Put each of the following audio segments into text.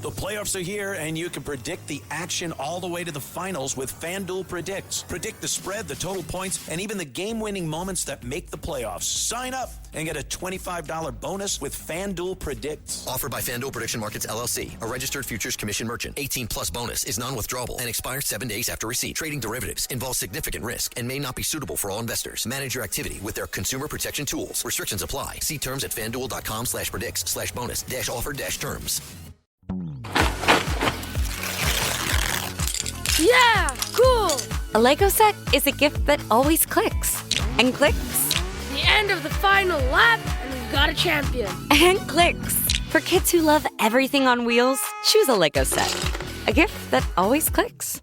The playoffs are here, and you can predict the action all the way to the finals with FanDuel Predicts. Predict the spread, the total points, and even the game-winning moments that make the playoffs. Sign up and get a $25 bonus with FanDuel Predicts. Offered by FanDuel Prediction Markets, LLC, a registered futures commission merchant. 18-plus bonus is non-withdrawable and expires 7 days after receipt. Trading derivatives involves significant risk and may not be suitable for all investors. Manage your activity with their consumer protection tools. Restrictions apply. See terms at FanDuel.com/predicts/bonus-offer-terms. Yeah, cool! A Lego set is a gift that always clicks. And clicks. The end of the final lap, and we've got a champion. And clicks. For kids who love everything on wheels, choose a Lego set. A gift that always clicks.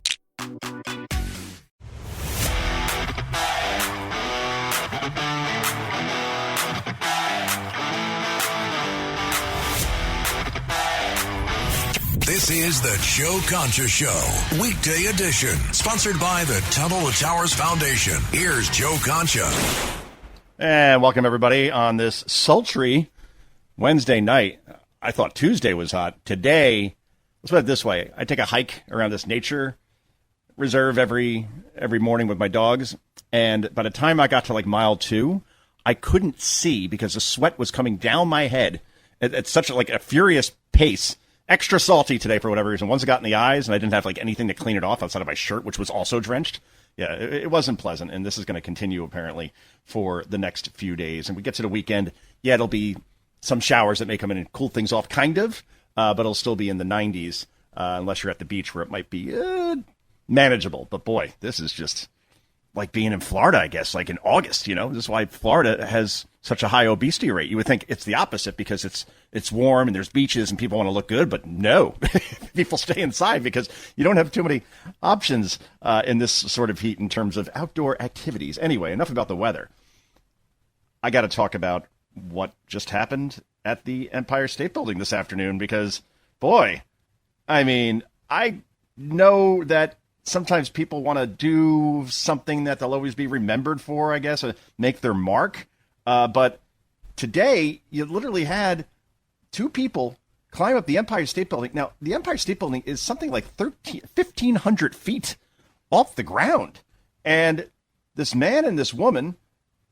This is the Joe Concha Show, weekday edition, sponsored by the Tunnel to Towers Foundation. Here's Joe Concha. And welcome, everybody, on this sultry Wednesday night. I thought Tuesday was hot. Today, let's put it this way. I take a hike around this nature reserve every morning with my dogs, and by the time I got to like mile 2, I couldn't see because the sweat was coming down my head at such a furious pace. Extra salty today for whatever reason. Once it got in the eyes, and I didn't have anything to clean it off outside of my shirt, which was also drenched. Yeah, it wasn't pleasant, and this is going to continue apparently for the next few days. And we get to the weekend, yeah, it'll be some showers that may come in and cool things off, kind of, but it'll still be in the 90s unless you're at the beach where it might be manageable. But boy, this is just like being in Florida, I guess, like in August. This is why Florida has such a high obesity rate. You would think it's the opposite because it's warm and there's beaches and people want to look good, but no, people stay inside because you don't have too many options in this sort of heat in terms of outdoor activities. Anyway, enough about the weather. I got to talk about what just happened at the Empire State Building this afternoon because, boy, I mean, I know that sometimes people want to do something that they'll always be remembered for, I guess, make their mark. But today, you literally had 2 people climb up the Empire State Building. Now, the Empire State Building is something like 1,500 feet off the ground. And this man and this woman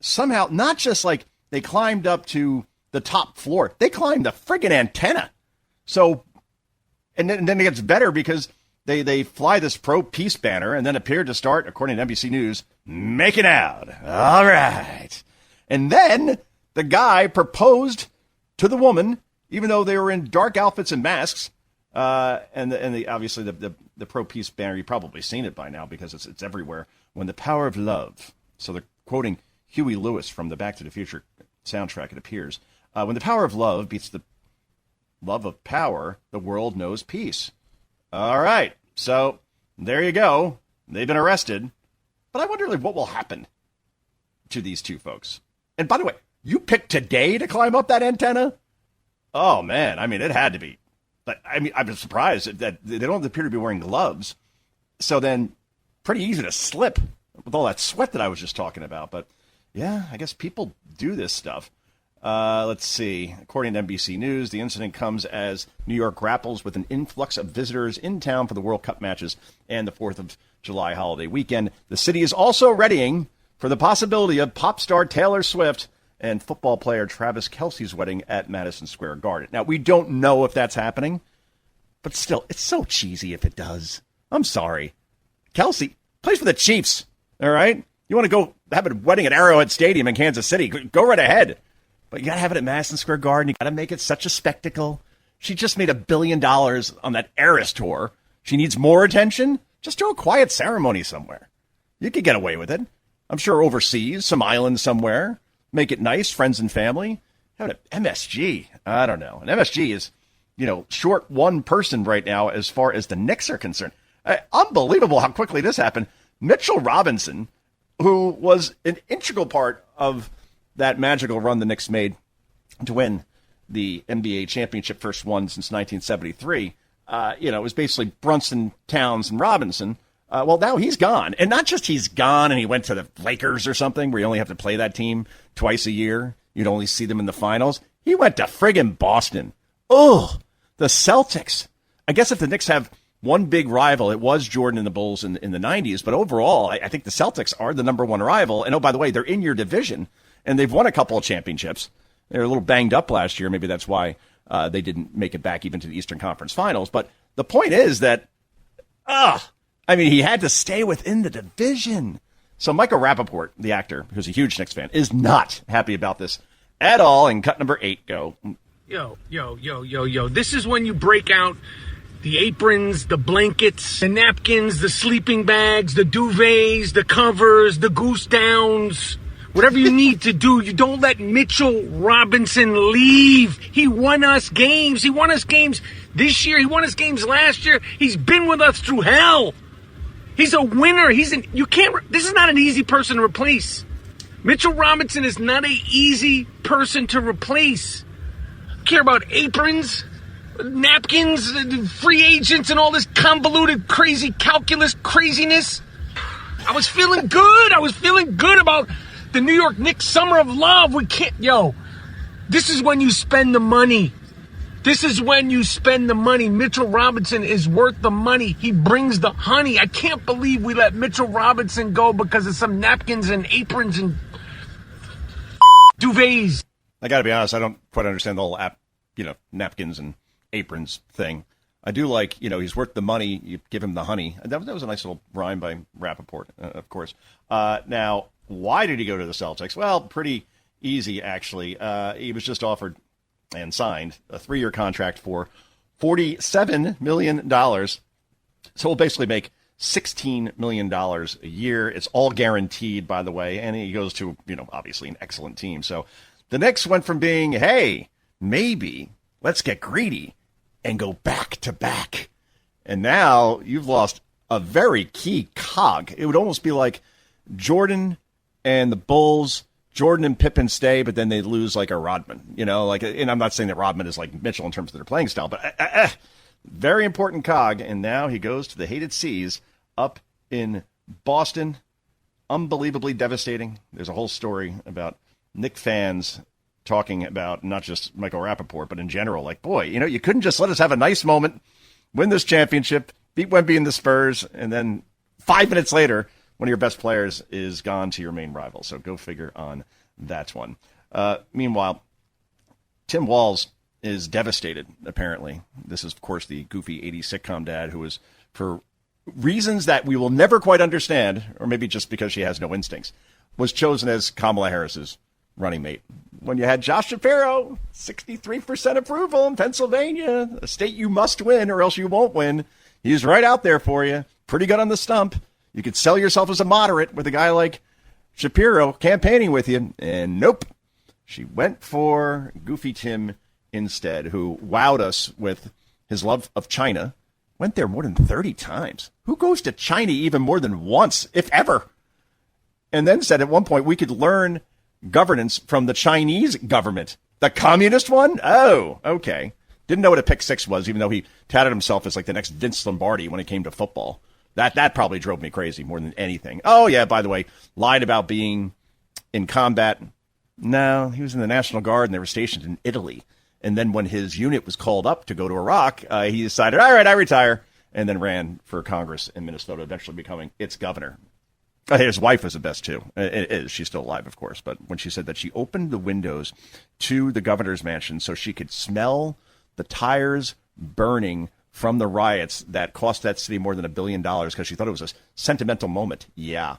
somehow, not just they climbed up to the top floor, they climbed the friggin' antenna. So, and then it gets better because they fly this pro-peace banner and then appear to start, according to NBC News, making out. All right. And then the guy proposed to the woman, even though they were in dark outfits and masks. And obviously the pro-peace banner, you've probably seen it by now because it's everywhere. When the power of love. So they're quoting Huey Lewis from the Back to the Future soundtrack, it appears. When the power of love beats the love of power, the world knows peace. All right. So there you go. They've been arrested. But I wonder what will happen to these 2 folks. And by the way, you picked today to climb up that antenna? Oh, man. I mean, it had to be. I mean, I'm surprised that they don't appear to be wearing gloves. So then pretty easy to slip with all that sweat that I was just talking about. But, yeah, I guess people do this stuff. Let's see. According to NBC News, the incident comes as New York grapples with an influx of visitors in town for the World Cup matches and the 4th of July holiday weekend. The city is also readying for the possibility of pop star Taylor Swift and football player Travis Kelce's wedding at Madison Square Garden. Now, we don't know if that's happening, but still, it's so cheesy if it does. I'm sorry. Kelce plays for the Chiefs, all right? You want to go have a wedding at Arrowhead Stadium in Kansas City, go right ahead. But you got to have it at Madison Square Garden. You got to make it such a spectacle. She just made $1 billion on that Eras tour. She needs more attention. Just do a quiet ceremony somewhere. You could get away with it. I'm sure overseas, some island somewhere. Make it nice, friends and family. Have it at MSG. I don't know. And MSG is, short one person right now as far as the Knicks are concerned. Unbelievable how quickly this happened. Mitchell Robinson, who was an integral part of that magical run the Knicks made to win the NBA championship, first one since 1973. It was basically Brunson, Towns, and Robinson. Well, now he's gone. And not just he's gone and he went to the Lakers or something where you only have to play that team twice a year. You'd only see them in the finals. He went to friggin' Boston. Oh, the Celtics. I guess if the Knicks have one big rival, it was Jordan and the Bulls in the 90s. But overall, I think the Celtics are the number one rival. And, oh, by the way, they're in your division, and they've won a couple of championships. They were a little banged up last year. Maybe that's why they didn't make it back even to the Eastern Conference Finals. But the point is that, he had to stay within the division. So Michael Rappaport, the actor, who's a huge Knicks fan, is not happy about this at all. And cut number 8, go. Yo. This is when you break out the aprons, the blankets, the napkins, the sleeping bags, the duvets, the covers, the goose downs. Whatever you need to do, you don't let Mitchell Robinson leave. He won us games. He won us games this year. He won us games last year. He's been with us through hell. He's a winner. This is not an easy person to replace. Mitchell Robinson is not an easy person to replace. I care about aprons, napkins, free agents, and all this convoluted, crazy calculus craziness. I was feeling good. I was feeling good about the New York Knicks summer of love. This is when you spend the money. This is when you spend the money. Mitchell Robinson is worth the money. He brings the honey. I can't believe we let Mitchell Robinson go because of some napkins and aprons and duvets. I got to be honest, I don't quite understand the whole napkins and aprons thing. I do like, he's worth the money. You give him the honey. That was a nice little rhyme by Rappaport, of course. Now, why did he go to the Celtics? Well, pretty easy, actually. He was just offered and signed a 3-year contract for $47 million. So he'll basically make $16 million a year. It's all guaranteed, by the way. And he goes to, obviously an excellent team. So the Knicks went from being, hey, maybe let's get greedy and go back to back. And now you've lost a very key cog. It would almost be like Jordan and the Bulls, Jordan and Pippen stay, but then they lose like a Rodman, and I'm not saying that Rodman is like Mitchell in terms of their playing style, but very important cog. And now he goes to the hated seas up in Boston. Unbelievably devastating. There's a whole story about Knick fans talking about not just Michael Rappaport, but in general, like, boy, you couldn't just let us have a nice moment, win this championship, beat Wemby and the Spurs, and then 5 minutes later, one of your best players is gone to your main rival. So go figure on that one. Meanwhile, Tim Walz is devastated, apparently. This is, of course, the goofy 80s sitcom dad who is, for reasons that we will never quite understand, or maybe just because she has no instincts, was chosen as Kamala Harris's running mate. When you had Josh Shapiro, 63% approval in Pennsylvania, a state you must win or else you won't win. He's right out there for you. Pretty good on the stump. You could sell yourself as a moderate with a guy like Shapiro campaigning with you, and nope. She went for Goofy Tim instead, who wowed us with his love of China. Went there more than 30 times. Who goes to China even more than once, if ever? And then said at one point we could learn governance from the Chinese government. The communist one? Oh, okay. Didn't know what a pick six was, even though he touted himself as like the next Vince Lombardi when it came to football. That probably drove me crazy more than anything. Oh, yeah, by the way, lied about being in combat. No, he was in the National Guard, and they were stationed in Italy. And then when his unit was called up to go to Iraq, he decided, all right, I retire, and then ran for Congress in Minnesota, eventually becoming its governor. His wife was the best, too. It is. She's still alive, of course. But when she said that she opened the windows to the governor's mansion so she could smell the tires burning from the riots that cost that city more than $1 billion because she thought it was a sentimental moment. Yeah.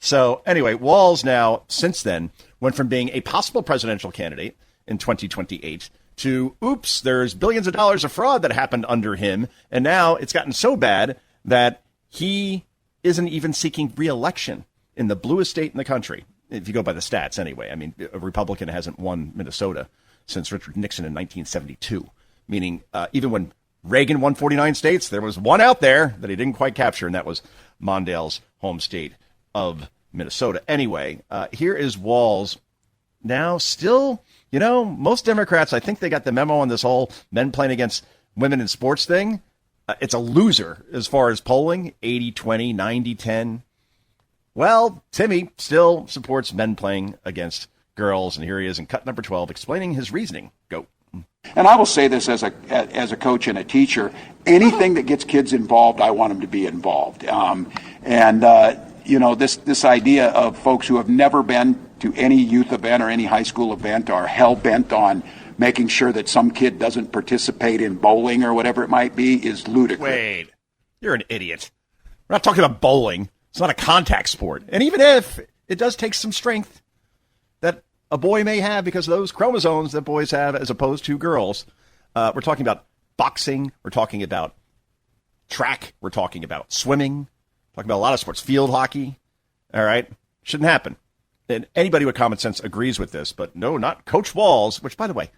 So anyway, Walz now, since then, went from being a possible presidential candidate in 2028 to, oops, there's billions of dollars of fraud that happened under him. And now it's gotten so bad that he isn't even seeking re-election in the bluest state in the country. If you go by the stats anyway. I mean, a Republican hasn't won Minnesota since Richard Nixon in 1972, meaning even when Reagan won 49 states, there was one out there that he didn't quite capture, and that was Mondale's home state of Minnesota. Anyway, here is Walz. Now, still, most Democrats, I think they got the memo on this whole men playing against women in sports thing. It's a loser as far as polling, 80-20, 90-10. Well, Timmy still supports men playing against girls, and here he is in cut number 12 explaining his reasoning. Go. And I will say this as a coach and a teacher, anything that gets kids involved, I want them to be involved. This idea of folks who have never been to any youth event or any high school event are hell-bent on making sure that some kid doesn't participate in bowling or whatever it might be is ludicrous. Wait, you're an idiot. We're not talking about bowling. It's not a contact sport. And even if it does take some strength that a boy may have because of those chromosomes that boys have as opposed to girls, we're talking about boxing. We're talking about track. We're talking about swimming. Talking about a lot of sports. Field hockey. All right. Shouldn't happen. And anybody with common sense agrees with this, but no, not Coach Walz, which, by the way,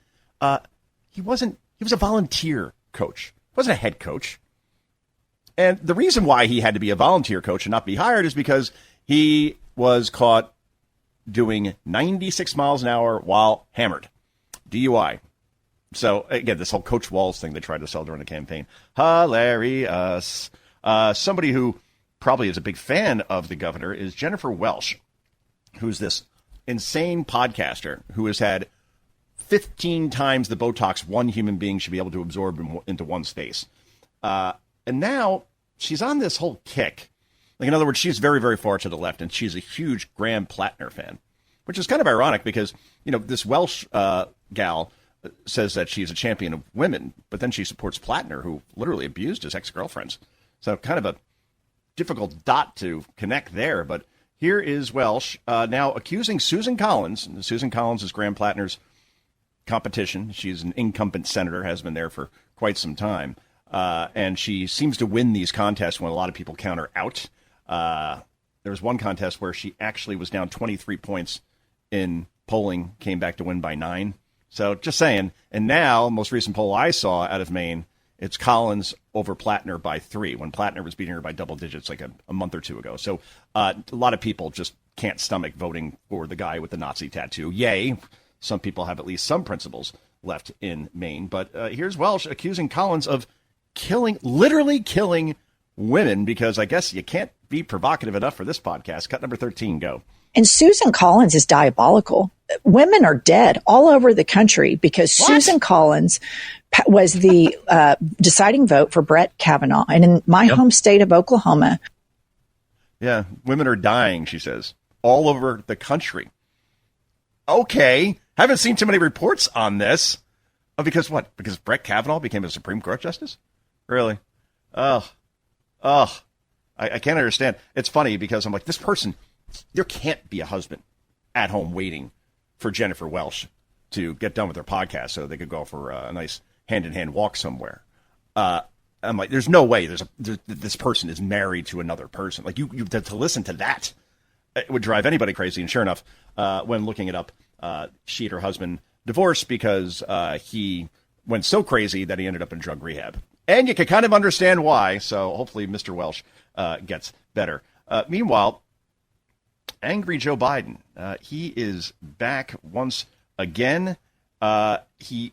he was a volunteer coach. He wasn't a head coach. And the reason why he had to be a volunteer coach and not be hired is because he was caught doing 96 miles an hour while hammered. DUI. So, again, this whole Coach Walz thing they tried to sell during the campaign. Hilarious. Somebody who probably is a big fan of the governor is Jennifer Welsh, who's this insane podcaster who has had 15 times the Botox one human being should be able to absorb into one's face. And now she's on this whole kick. Like, in other words, she's very, very far to the left, and she's a huge Graham Plattner fan, which is kind of ironic because, this Welsh gal says that she's a champion of women, but then she supports Plattner, who literally abused his ex-girlfriends. So kind of a difficult dot to connect there. But here is Welsh now accusing Susan Collins. Susan Collins is Graham Plattner's competition. She's an incumbent senator, has been there for quite some time. And she seems to win these contests when a lot of people count her out. There was one contest where she actually was down 23 points in polling, came back to win by 9. So just saying. And now, most recent poll I saw out of Maine, it's Collins over Plattner by 3, when Plattner was beating her by double digits like a month or two ago. So a lot of people just can't stomach voting for the guy with the Nazi tattoo. Yay. Some people have at least some principles left in Maine. But here's Welsh accusing Collins of literally killing women, because I guess you can't be provocative enough for this podcast. Cut number 13, go. And Susan Collins is diabolical. Women are dead all over the country because Susan Collins was the deciding vote for Brett Kavanaugh. And in my home state of Oklahoma. Yeah, women are dying, she says, all over the country. Okay. Haven't seen too many reports on this. Oh, because what? Because Brett Kavanaugh became a Supreme Court justice? Really? I can't understand. It's funny because I'm like, this person, there can't be a husband at home waiting for Jennifer Welsh to get done with her podcast so they could go for a nice hand-in-hand walk somewhere. I'm like, there's no way this person is married to another person. Like, you to listen to that, it would drive anybody crazy. And sure enough, when looking it up, she and her husband divorced because he went so crazy that he ended up in drug rehab. And you can kind of understand why. So hopefully Mr. Welsh gets better. Meanwhile, angry Joe Biden, he is back once again. He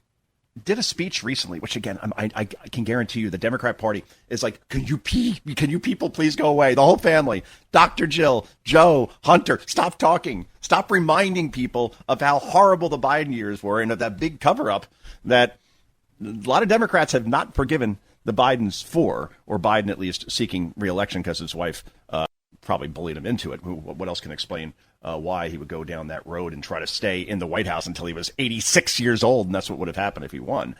did a speech recently, which again, I can guarantee you the Democrat Party is like, can you people please go away? The whole family, Dr. Jill, Joe, Hunter, stop talking. Stop reminding people of how horrible the Biden years were and of that big cover-up that a lot of Democrats have not forgiven the Bidens for, or Biden at least seeking re-election because his wife probably bullied him into it. What else can explain why he would go down that road and try to stay in the White House until he was 86 years old, and that's what would have happened if he won.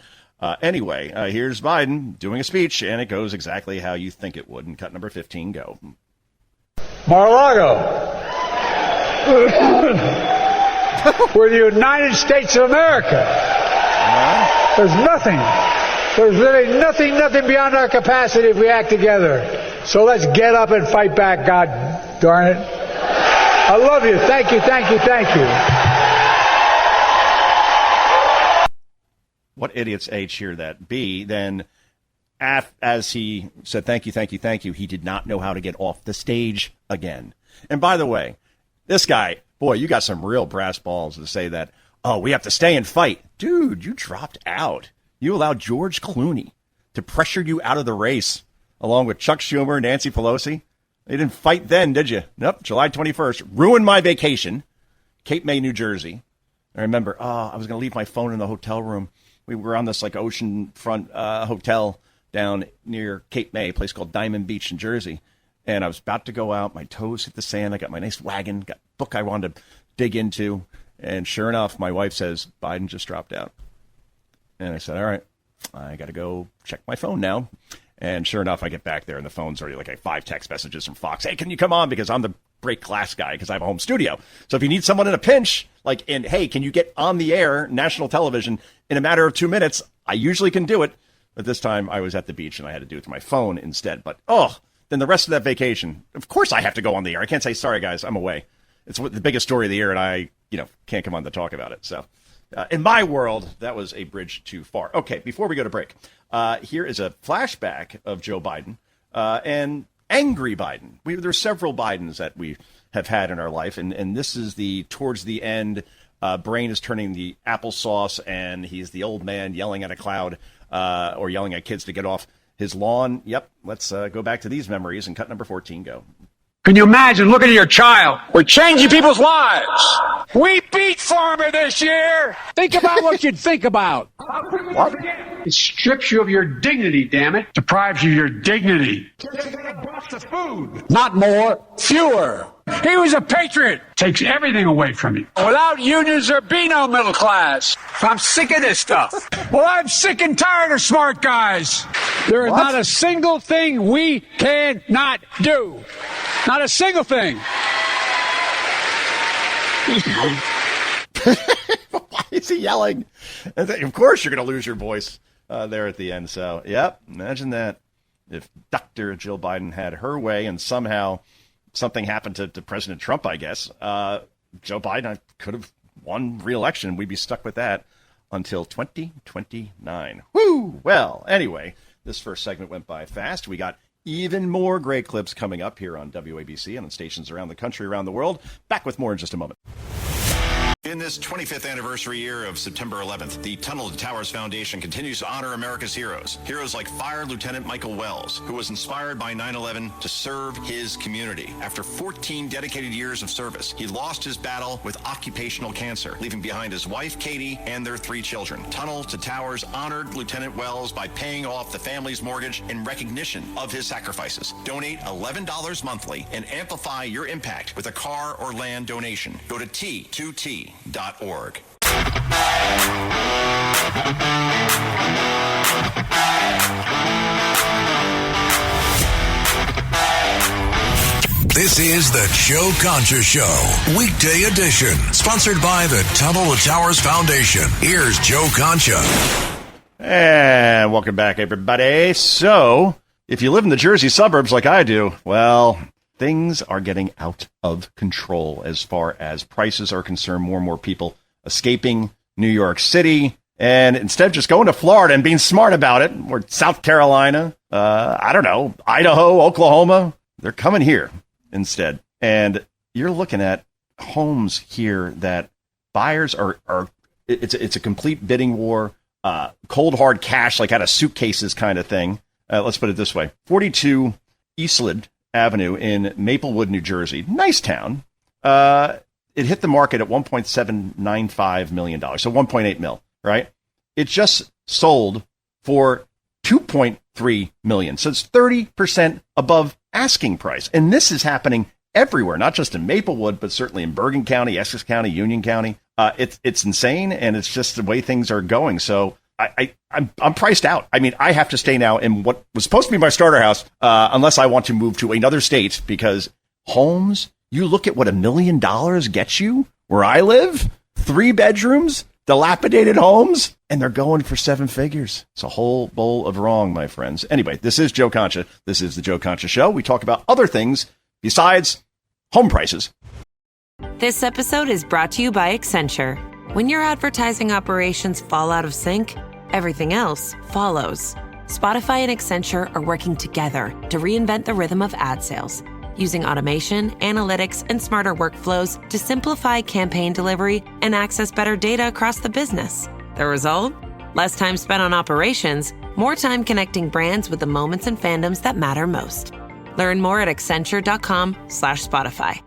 Anyway, here's Biden doing a speech, and it goes exactly how you think it would. And cut number 15, go. Mar-a-Lago. We're the United States of America. There's nothing. There's really nothing beyond our capacity if we act together. So let's get up and fight back, God darn it. I love you. Thank you. What idiots, A, cheer that? B, then as he said, thank you, he did not know how to get off the stage again. And by the way, this guy, boy, you got some real brass balls to say that, oh, we have to stay and fight. Dude, you dropped out. You allowed George Clooney to pressure you out of the race, along with Chuck Schumer, Nancy Pelosi. They didn't fight then, did you? Nope, July 21st. Ruined my vacation. Cape May, New Jersey. I remember, I was going to leave my phone in the hotel room, We were on this like oceanfront hotel down near Cape May, a place called Diamond Beach in Jersey. And I was about to go out. My toes hit the sand. I got my nice wagon, got a book I wanted to dig into. And sure enough, my wife says, Biden just dropped out. And I said, all right, I got to go check my phone now. And sure enough, I get back there and the phone's already like 5 text messages from Fox. Hey, can you come on? Because I'm the break glass guy because I have a home studio. So if you need someone in a pinch, hey, can you get on the air, national television, in a matter of 2 minutes? I usually can do it. But this time I was at the beach and I had to do it through my phone instead. But, then the rest of that vacation, of course I have to go on the air. I can't say, sorry, guys, I'm away. It's the biggest story of the year, and I, can't come on to talk about it. So in my world, that was a bridge too far. Okay, before we go to break, here is a flashback of Joe Biden and angry Biden. There's several Bidens that we have had in our life, and this is towards the end, brain is turning the applesauce, and he's the old man yelling at a cloud or yelling at kids to get off his lawn. Yep, let's go back to these memories and cut number 14 go. Can you imagine looking at your child? We're changing people's lives. We beat Farmer this year. Think about what you'd think about. What? It strips you of your dignity, damn it. Deprives you of your dignity. Food. Not more, fewer. He was a patriot. Takes everything away from you. Without unions, there'd be no middle class. I'm sick of this stuff. Well, I'm sick and tired of smart guys. There is not a single thing we cannot do. Not a single thing. Why is he yelling? Of course you're going to lose your voice there at the end. So, yep, imagine that. If Dr. Jill Biden had her way and somehow something happened to President Trump, I guess, Joe Biden could have won re-election. We'd be stuck with that until 2029. Woo! Well, anyway, this first segment went by fast. We got even more great clips coming up here on WABC and on stations around the country, around the world. Back with more in just a moment. In this 25th anniversary year of September 11th, the Tunnel to Towers Foundation continues to honor America's heroes. Heroes like Fire Lieutenant Michael Walz, who was inspired by 9/11 to serve his community. After 14 dedicated years of service, he lost his battle with occupational cancer, leaving behind his wife, Katie, and their 3 children. Tunnel to Towers honored Lieutenant Walz by paying off the family's mortgage in recognition of his sacrifices. Donate $11 monthly and amplify your impact with a car or land donation. Go to T2T.org. This is the Joe Concha Show, weekday edition, sponsored by the Tunnel to Towers Foundation. Here's Joe Concha. And welcome back, everybody. So, if you live in the Jersey suburbs like I do, well, things are getting out of control as far as prices are concerned. More and more people escaping New York City, and instead of just going to Florida and being smart about it, or South Carolina, Idaho, Oklahoma, they're coming here instead. And you're looking at homes here that buyers are it's a complete bidding war, cold hard cash, like out of suitcases kind of thing. Let's put it this way. 42 Eastland Avenue in Maplewood, New Jersey. Nice town. It hit the market at $1.795 million. So 1.8 mil, right? It just sold for $2.3 million. So it's 30% above asking price. And this is happening everywhere, not just in Maplewood, but certainly in Bergen County, Essex County, Union County. It's insane, and it's just the way things are going. So I'm priced out. I mean, I have to stay now in what was supposed to be my starter house, unless I want to move to another state, because homes, you look at what $1 million gets you where I live, 3 bedrooms, dilapidated homes, and they're going for 7 figures. It's a whole bowl of wrong, my friends. Anyway, this is Joe Concha. This is the Joe Concha Show. We talk about other things besides home prices. This episode is brought to you by Accenture. When your advertising operations fall out of sync, everything else follows. Spotify and Accenture are working together to reinvent the rhythm of ad sales, using automation, analytics, and smarter workflows to simplify campaign delivery and access better data across the business. The result? Less time spent on operations, more time connecting brands with the moments and fandoms that matter most. Learn more at Accenture.com/Spotify.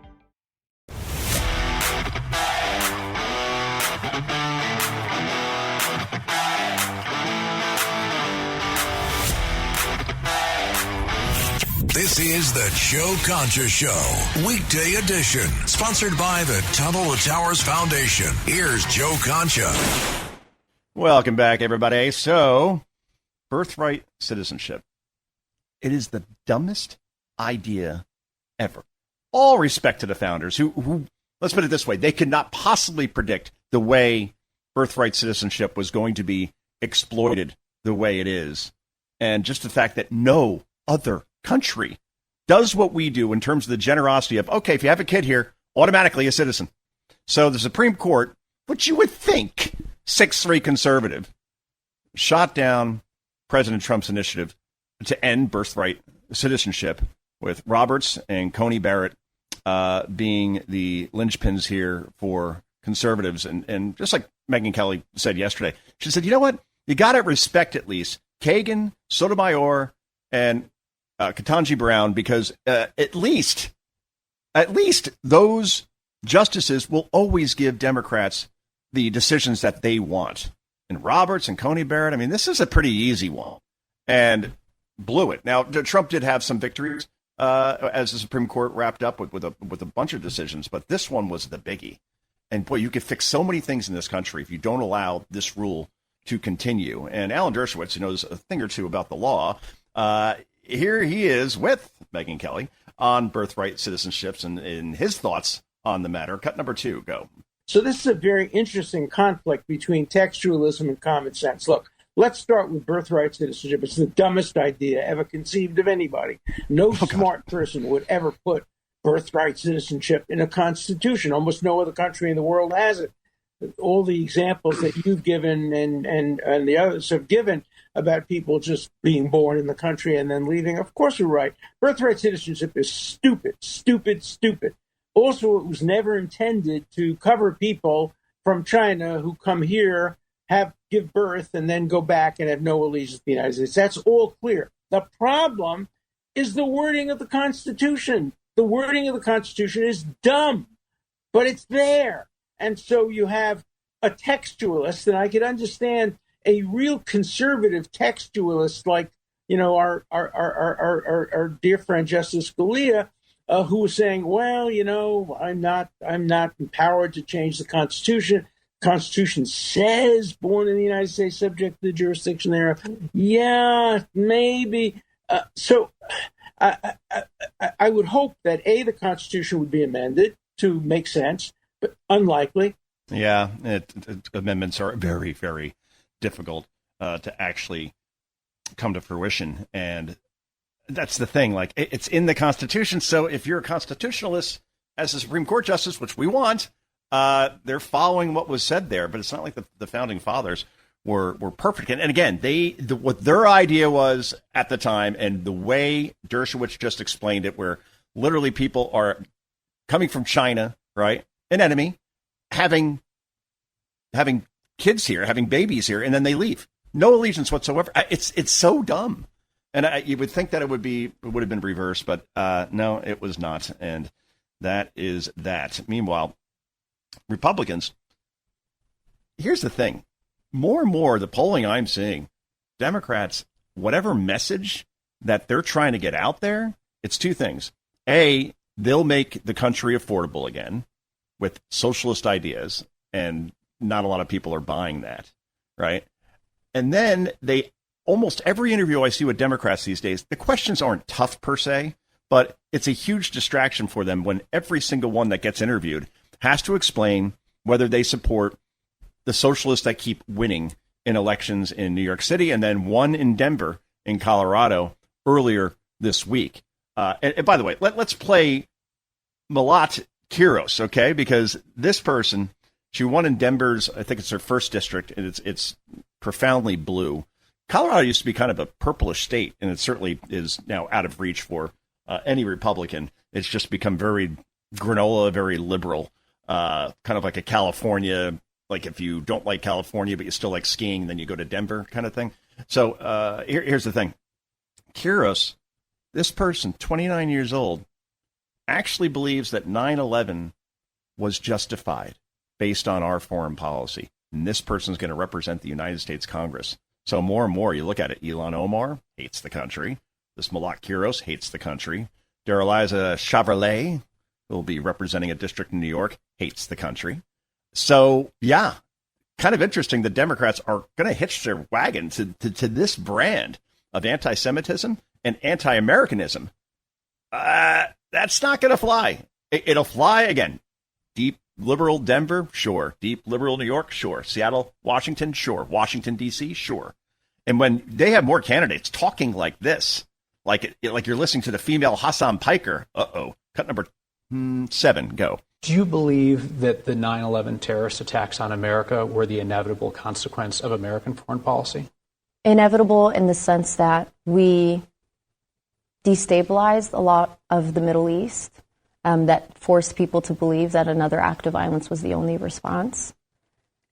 This is the Joe Concha Show, weekday edition, sponsored by the Tunnel to Towers Foundation. Here's Joe Concha. Welcome back, everybody. So, birthright citizenship. It is the dumbest idea ever. All respect to the founders who, let's put it this way, they could not possibly predict the way birthright citizenship was going to be exploited the way it is. And just the fact that no other country does what we do in terms of the generosity of, okay, if you have a kid here, automatically a citizen. So the Supreme Court, which you would think 6-3 conservative, shot down President Trump's initiative to end birthright citizenship, with Roberts and Coney Barrett being the linchpins here for conservatives. And just like Megyn Kelly said yesterday, she said, you know what? You got to respect at least Kagan, Sotomayor, and Ketanji Brown, because at least those justices will always give Democrats the decisions that they want. And Roberts and Coney Barrett, I mean, this is a pretty easy one, and blew it. Now, Trump did have some victories as the Supreme Court wrapped up with a bunch of decisions, but this one was the biggie. And boy, you could fix so many things in this country if you don't allow this rule to continue. And Alan Dershowitz, who knows a thing or two about the law, here he is with Megyn Kelly on birthright citizenships and his thoughts on the matter. Cut number 2, go. So this is a very interesting conflict between textualism and common sense. Look, let's start with birthright citizenship. It's the dumbest idea ever conceived of anybody. No smart person would ever put birthright citizenship in a constitution. Almost no other country in the world has it. All the examples that you've given and the others have given about people just being born in the country and then leaving, of course you're right. Birthright citizenship is stupid, stupid, stupid. Also, it was never intended to cover people from China who come here, give birth, and then go back and have no allegiance to the United States. That's all clear. The problem is the wording of the Constitution. The wording of the Constitution is dumb, but it's there. And so you have a textualist, and I could understand a real conservative textualist like, our dear friend Justice Scalia, who was saying, well, I'm not empowered to change the Constitution. The Constitution says born in the United States, subject to the jurisdiction thereof. Yeah, maybe. So I would hope that, A, the Constitution would be amended to make sense, but unlikely. Yeah, amendments are very, very difficult to actually come to fruition. And that's the thing. Like, it's in the Constitution. So if you're a constitutionalist as a Supreme Court justice, which we want, they're following what was said there. But it's not like the founding fathers were perfect. And again, what their idea was at the time, and the way Dershowitz just explained it, where literally people are coming from China, right, an enemy, having kids here, having babies here, and then they leave. No allegiance whatsoever. It's so dumb. And you would think that it would have been reversed, but no, it was not. And that is that. Meanwhile, Republicans, here's the thing. More and more, the polling I'm seeing, Democrats, whatever message that they're trying to get out there, it's two things. A, they'll make the country affordable again with socialist ideas, and not a lot of people are buying that, right? And then almost every interview I see with Democrats these days, the questions aren't tough per se, but it's a huge distraction for them when every single one that gets interviewed has to explain whether they support the socialists that keep winning in elections in New York City, and then one in Denver, in Colorado, earlier this week. And by the way, let's play Malat Kiros, okay? Because this person, she won in Denver's, I think it's her first district, and it's profoundly blue. Colorado used to be kind of a purplish state, and it certainly is now out of reach for any Republican. It's just become very granola, very liberal, kind of like a California, like if you don't like California but you still like skiing, then you go to Denver kind of thing. So here's the thing. Kiros, this person, 29 years old, actually believes that 9/11 was justified based on our foreign policy. And this person is going to represent the United States Congress. So more and more, you look at it, Ilhan Omar hates the country. This Malak Kiros hates the country. Daraliza Chevrolet, who will be representing a district in New York, hates the country. So, yeah, kind of interesting. The Democrats are going to hitch their wagon to this brand of anti-Semitism and anti-Americanism. That's not going to fly. It'll fly, again, deep liberal Denver, sure. Deep liberal New York, sure. Seattle, Washington, sure. Washington, D.C., sure. And when they have more candidates talking like this, like you're listening to the female Hassan Piker, cut number 7, go. Do you believe that the 9/11 terrorist attacks on America were the inevitable consequence of American foreign policy? Inevitable in the sense that we destabilized a lot of the Middle East, that forced people to believe that another act of violence was the only response.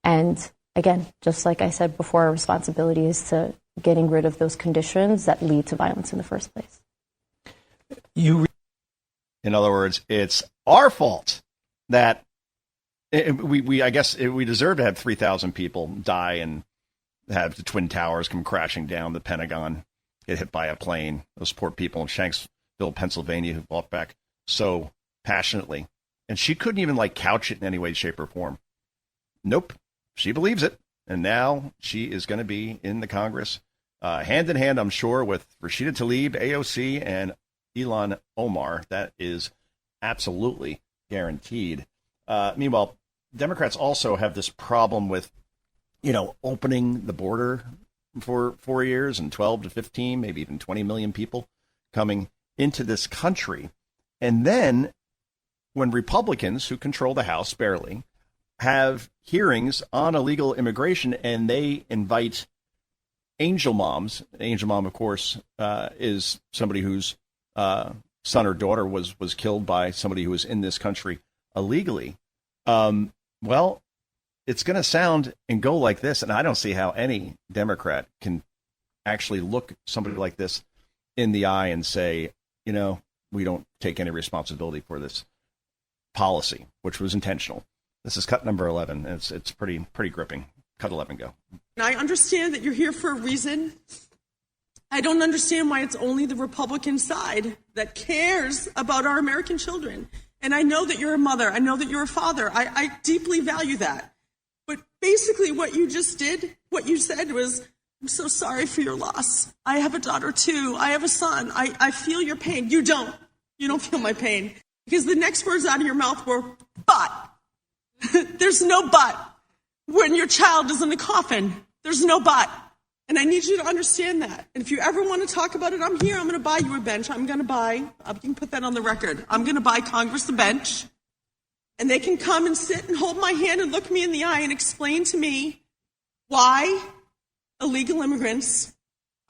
And again, just like I said before, our responsibility is to getting rid of those conditions that lead to violence in the first place. In other words, it's our fault that I guess we deserve to have 3,000 people die and have the Twin Towers come crashing down, the Pentagon get hit by a plane. Those poor people in Shanksville, Pennsylvania, who fought back so passionately. And she couldn't even couch it in any way, shape, or form. Nope. She believes it. And now she is going to be in the Congress, hand in hand, I'm sure, with Rashida Tlaib, AOC, and Ilhan Omar. That is absolutely guaranteed. Meanwhile, Democrats also have this problem with, opening the border for 4 years and 12 to 15, maybe even 20 million people coming into this country. And then when Republicans, who control the House barely, have hearings on illegal immigration and they invite angel moms. Angel mom, of course, is somebody whose son or daughter was killed by somebody who was in this country illegally. Well, it's going to sound and go like this, and I don't see how any Democrat can actually look somebody like this in the eye and say, we don't take any responsibility for this policy, which was intentional. This is cut number 11. It's pretty gripping. Cut 11, go. I understand that you're here for a reason. I don't understand why it's only the Republican side that cares about our American children. And I know that you're a mother. I know that you're a father. I deeply value that. But basically what you just did, what you said was, I'm so sorry for your loss. I have a daughter too. I have a son. I feel your pain. You don't. You don't feel my pain. Because the next words out of your mouth were, but. There's no but. When your child is in the coffin, there's no but. And I need you to understand that. And if you ever want to talk about it, I'm here. I'm going to buy you a bench. You can put that on the record. I'm going to buy Congress a bench. And they can come and sit and hold my hand and look me in the eye and explain to me why illegal immigrants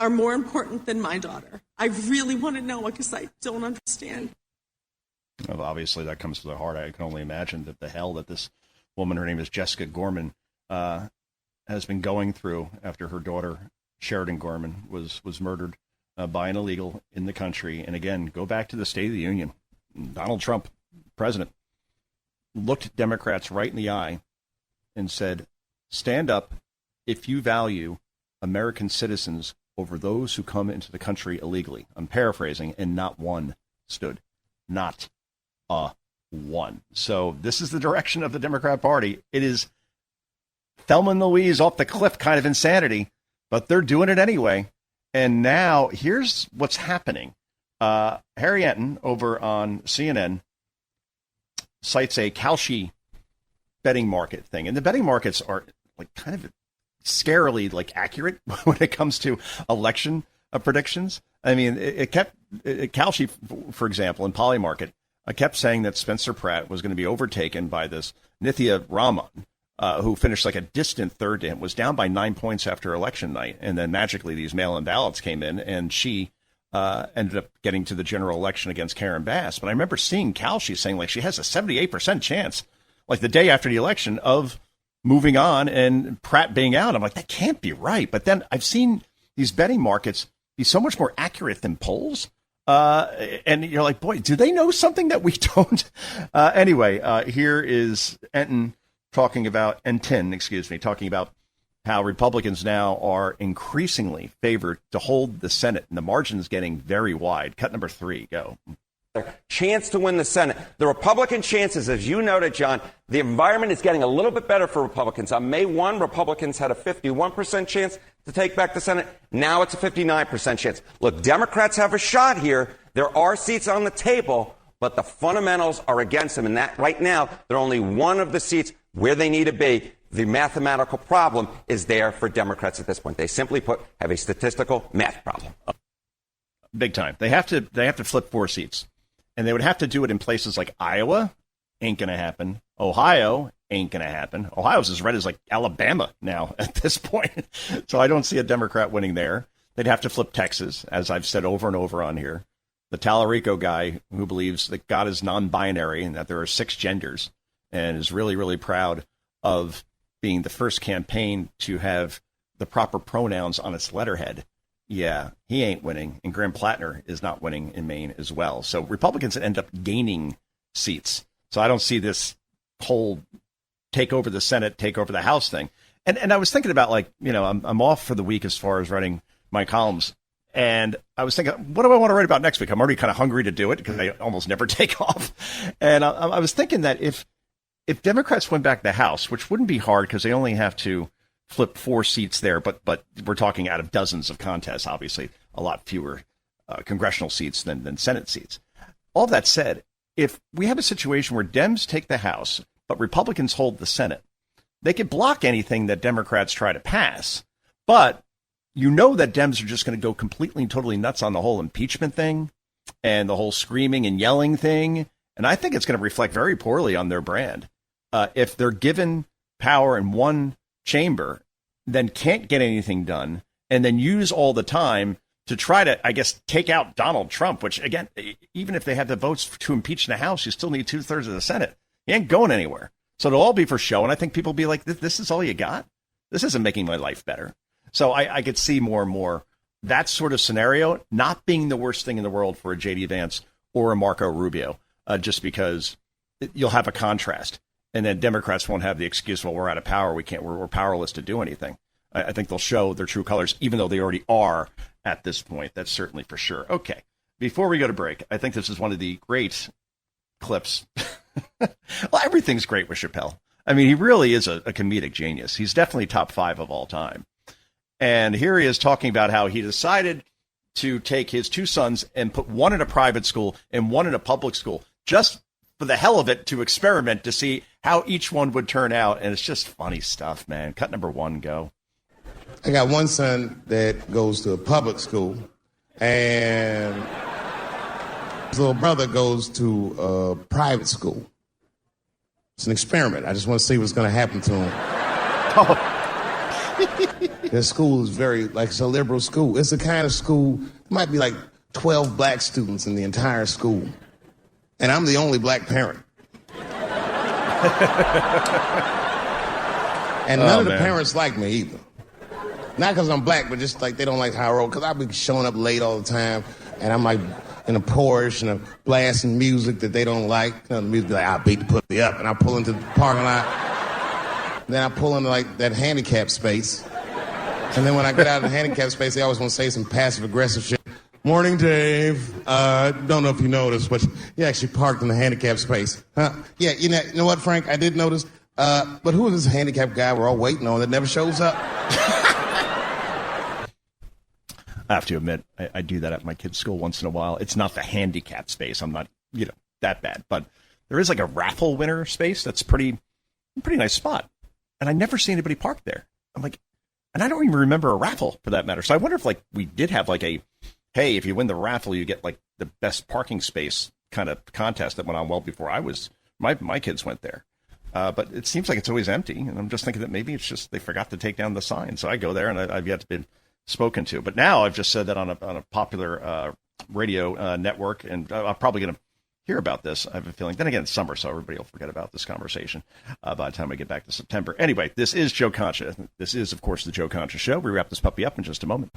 are more important than my daughter. I really want to know because I don't understand. Well, obviously, that comes to the heart. I can only imagine that the hell that this woman, her name is Jessica Gorman, has been going through after her daughter, Sheridan Gorman, was murdered by an illegal in the country. And again, go back to the State of the Union. Donald Trump, president, looked Democrats right in the eye and said, stand up if you value American citizens over those who come into the country illegally. I'm paraphrasing, and not one stood. Not a one. So this is the direction of the Democrat Party. It is Thelma and Louise off the cliff kind of insanity, but they're doing it anyway. And now here's what's happening. Harry Enton over on CNN cites a Kalshi betting market thing. And the betting markets are kind of scarily accurate when it comes to election predictions. I mean, Kalshi, for example, in Polymarket, kept saying that Spencer Pratt was going to be overtaken by this Nithya Raman, who finished a distant third to him, was down by 9 points after election night. And then magically these mail-in ballots came in, and she ended up getting to the general election against Karen Bass. But I remember seeing Kalshi saying she has a 78% chance, the day after the election, of moving on and Pratt being out. I'm like, that can't be right. But then I've seen these betting markets be so much more accurate than polls. And you're like, boy, do they know something that we don't? Anyway, here is Enton talking about how Republicans now are increasingly favored to hold the Senate, and the margin's getting very wide. Cut number 3, go. Chance to win the Senate. The Republican chances, as you noted, John, the environment is getting a little bit better for Republicans. On May 1, Republicans had a 51% chance to take back the Senate. Now it's a 59% chance. Look, Democrats have a shot here. There are seats on the table, but the fundamentals are against them. And that right now, they're only one of the seats where they need to be. The mathematical problem is there for Democrats at this point. They simply put, have a statistical math problem. Big time. They have to flip 4 seats. And they would have to do it in places like Iowa. Ain't going to happen. Ohio ain't going to happen. Ohio's as red as like Alabama now at this point. So I don't see a Democrat winning there. They'd have to flip Texas, as I've said over and over on here. The Tallarico guy who believes that God is non-binary and that there are 6 genders and is really, really proud of being the first campaign to have the proper pronouns on its letterhead. Yeah, he ain't winning, and Graham Plattner is not winning in Maine as well. So Republicans end up gaining seats. So I don't see this whole take over the Senate, take over the House thing. And I was thinking about, like, you know, I'm off for the week as far as writing my columns, and I was thinking, what do I want to write about next week? I'm already kind of hungry to do it because I almost never take off. And I was thinking that if Democrats win back the House, which wouldn't be hard because they only have to flip 4 seats there, but we're talking out of dozens of contests, obviously a lot fewer congressional seats than Senate seats. All that said, if we have a situation where Dems take the House, but Republicans hold the Senate, they could block anything that Democrats try to pass. But you know that Dems are just going to go completely and totally nuts on the whole impeachment thing and the whole screaming and yelling thing. And I think it's going to reflect very poorly on their brand. If they're given power in one chamber, then can't get anything done, and then use all the time to try to, I guess, take out Donald Trump, which, again, even if they have the votes to impeach in the House, you still need 2/3 of the Senate. He ain't going anywhere. So it'll all be for show, and I think people will be like, this is all you got? This isn't making my life better. So I could see more and more that sort of scenario not being the worst thing in the world for a J.D. Vance or a Marco Rubio, just because you'll have a contrast. And then Democrats won't have the excuse, well, we're out of power. We're powerless to do anything. I think they'll show their true colors, even though they already are at this point. That's certainly for sure. Okay. Before we go to break, I think this is one of the great clips. Well, everything's great with Chappelle. I mean, he really is a comedic genius. He's definitely top 5 of all time. And here he is talking about how he decided to take his 2 sons and put one in a private school and one in a public school, just for the hell of it, to experiment to see how each one would turn out. And it's just funny stuff, man. Cut number 1, go. I got one son that goes to a public school, and his little brother goes to a private school. It's an experiment. I just want to see what's going to happen to him. Their school is it's a liberal school. It's the kind of school, there might be like 12 black students in the entire school. And I'm the only black parent. And none of the parents like me either. Not because I'm black, but just like they don't like how I roll. Because I be showing up late all the time, and I'm like in a Porsche and blasting music that they don't like. You know, the music be like, I beat to put me up. And I pull into the parking lot. Then I pull into like that handicap space. And then when I get out of the handicap space, they always want to say some passive-aggressive shit. Morning, Dave. Don't know if you noticed, but you actually parked in the handicap space. Huh? Yeah, you know what, Frank? I did notice. But who is this handicapped guy we're all waiting on that never shows up? I have to admit, I do that at my kid's school once in a while. It's not the handicap space. I'm not, that bad. But there is like a raffle winner space that's pretty nice spot. And I never see anybody park there. I'm like, and I don't even remember a raffle for that matter. So I wonder if like we did have like a, hey, if you win the raffle, you get like the best parking space kind of contest that went on well before my kids went there. But it seems like it's always empty. And I'm just thinking that maybe it's just they forgot to take down the sign. So I go there and I've yet to be spoken to. But now I've just said that on a popular radio network, and I'm probably going to hear about this. I have a feeling. Then again, it's summer, so everybody will forget about this conversation by the time we get back to September. Anyway, this is Joe Concha. This is, of course, the Joe Concha Show. We wrap this puppy up in just a moment.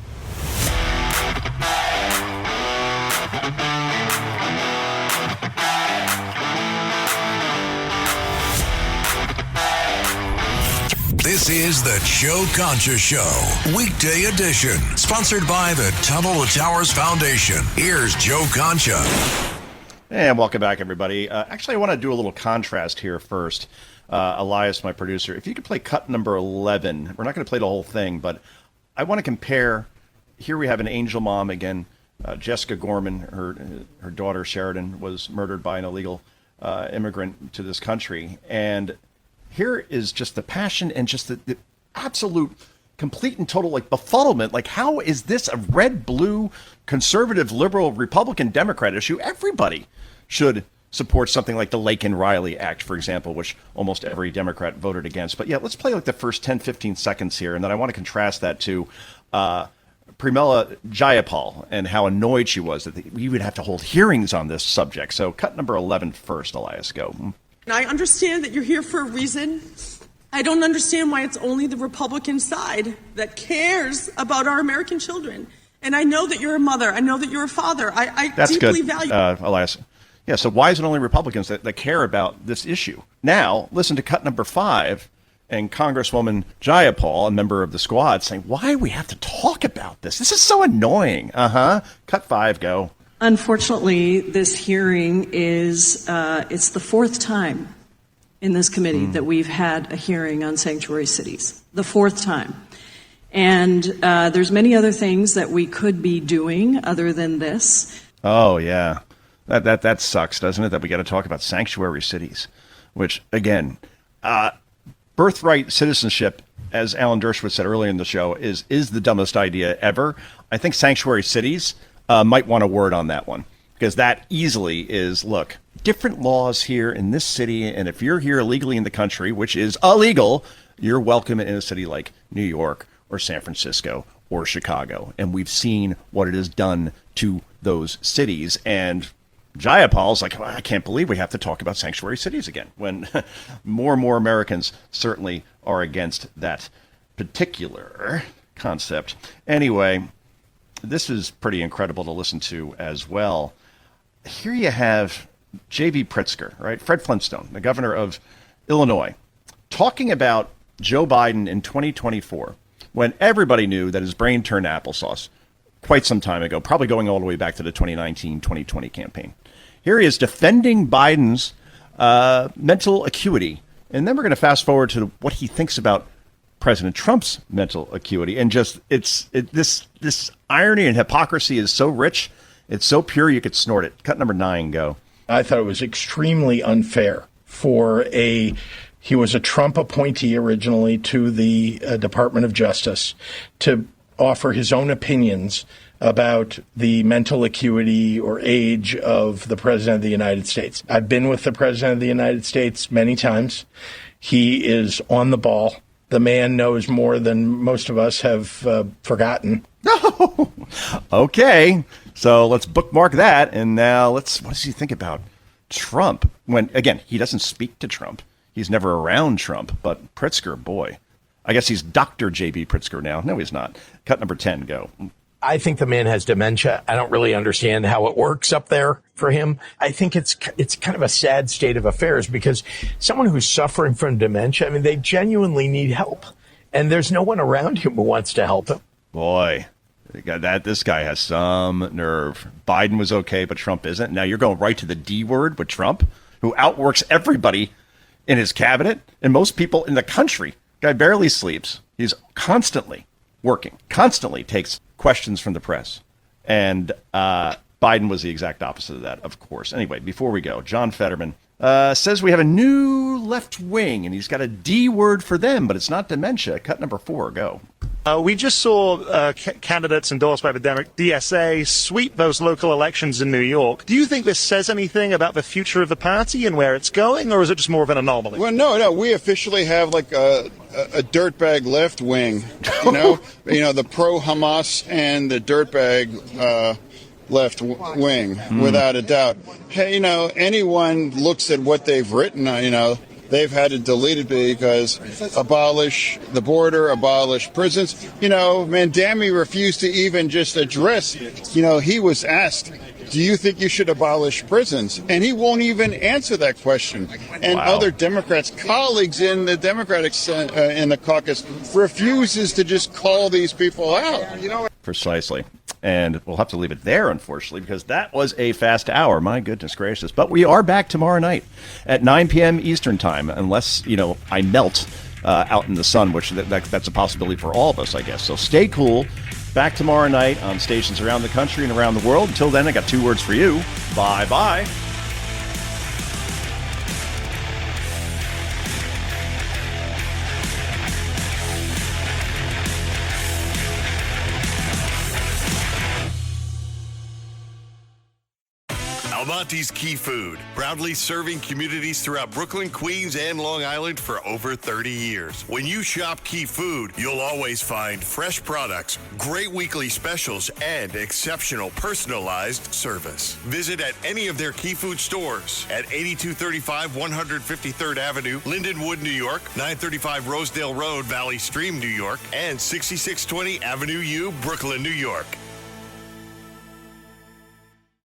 This This is the Joe Concha Show, weekday edition, sponsored by the Tunnel to Towers Foundation. Here's Joe Concha. And welcome back, everybody. Actually, I want to do a little contrast here first. Elias, my producer, if you could play cut number 11. We're not going to play the whole thing, but I want to compare. Here we have an angel mom again. Jessica Gorman, her daughter Sheridan, was murdered by an illegal immigrant to this country. And here is just the passion and just the absolute, complete and total befuddlement. How is this a red, blue, conservative, liberal, Republican, Democrat issue? Everybody should support something like the Laken-Riley Act, for example, which almost every Democrat voted against. But yeah, let's play the first 10, 15 seconds here. And then I want to contrast that to Pramila Jayapal and how annoyed she was that we would have to hold hearings on this subject. So cut number 11 first, Elias, go. I understand that you're here for a reason. I don't understand why it's only the Republican side that cares about our American children. And I know that you're a mother. I know that you're a father. That's deeply good, value. Elias. Yeah, so why is it only Republicans that care about this issue? Now, listen to cut number 5 and Congresswoman Jayapal, a member of the squad, saying, why do we have to talk about this? This is so annoying. Cut 5, go. Unfortunately, this hearing is, it's the fourth time in this committee that we've had a hearing on sanctuary cities. The fourth time. And there's many other things that we could be doing other than this. Oh, yeah. That sucks, doesn't it, that we got to talk about sanctuary cities, which, again, birthright citizenship, as Alan Dershowitz said earlier in the show, is the dumbest idea ever. I think sanctuary cities might want a word on that one, because that easily is, look, different laws here in this city, and if you're here illegally in the country, which is illegal, you're welcome in a city like New York or San Francisco or Chicago. And we've seen what it has done to those cities. And Jayapal's like, well, I can't believe we have to talk about sanctuary cities again, when more and more Americans certainly are against that particular concept. Anyway, this is pretty incredible to listen to as well. Here you have J.B. Pritzker, right? Fred Flintstone, the governor of Illinois, talking about Joe Biden in 2024, when everybody knew that his brain turned applesauce quite some time ago, probably going all the way back to the 2019-2020 campaign. Here he is defending Biden's mental acuity. And then we're going to fast forward to what he thinks about President Trump's mental acuity. And just this irony and hypocrisy is so rich, it's so pure, you could snort it. Cut number 9, go. I thought it was extremely unfair for he was a Trump appointee originally to the Department of Justice, to offer his own opinions about the mental acuity or age of the President of the United States. I've been with the President of the United States many times. He is on the ball. The man knows more than most of us have forgotten. Okay, so let's bookmark that. And now what does he think about Trump? When, again, he doesn't speak to Trump. He's never around Trump. But Pritzker, boy, I guess he's Dr. J.B. Pritzker now. No, he's not. Cut number 10, go. I think the man has dementia. I don't really understand how it works up there for him. I think it's kind of a sad state of affairs, because someone who's suffering from dementia, I mean, they genuinely need help. And there's no one around him who wants to help him. Boy, this guy has some nerve. Biden was okay, but Trump isn't. Now you're going right to the D word with Trump, who outworks everybody in his cabinet and most people in the country. Guy barely sleeps. He's constantly working, constantly takes questions from the press. And Biden was the exact opposite of that, of course. Anyway, before we go, John Fetterman says we have a new left wing, and he's got a D word for them, but it's not dementia. Cut number 4, go. We just saw candidates endorsed by the DSA sweep those local elections in New York. Do you think this says anything about the future of the party and where it's going, or is it just more of an anomaly? Well, no. We officially have like a dirtbag left wing, the pro-Hamas and the dirtbag left wing, without a doubt. Hey, anyone looks at what they've written, they've had to delete it because abolish the border, abolish prisons. Mandami refused to even just address, he was asked, do you think you should abolish prisons? And he won't even answer that question. And other Democrats, colleagues in the Democratic in the caucus, refuses to just call these people out. Precisely. And we'll have to leave it there, unfortunately, because that was a fast hour. My goodness gracious. But we are back tomorrow night at 9 p.m. Eastern time, unless, I melt out in the sun, which that's a possibility for all of us, I guess. So stay cool. Back tomorrow night on stations around the country and around the world. Until then, I got 2 words for you. Bye-bye. Almonte's Key Food, proudly serving communities throughout Brooklyn, Queens, and Long Island for over 30 years. When you shop Key Food, you'll always find fresh products, great weekly specials, and exceptional personalized service. Visit at any of their Key Food stores at 8235 153rd Avenue, Lindenwood, New York, 935 Rosedale Road, Valley Stream, New York, and 6620 Avenue U, Brooklyn, New York.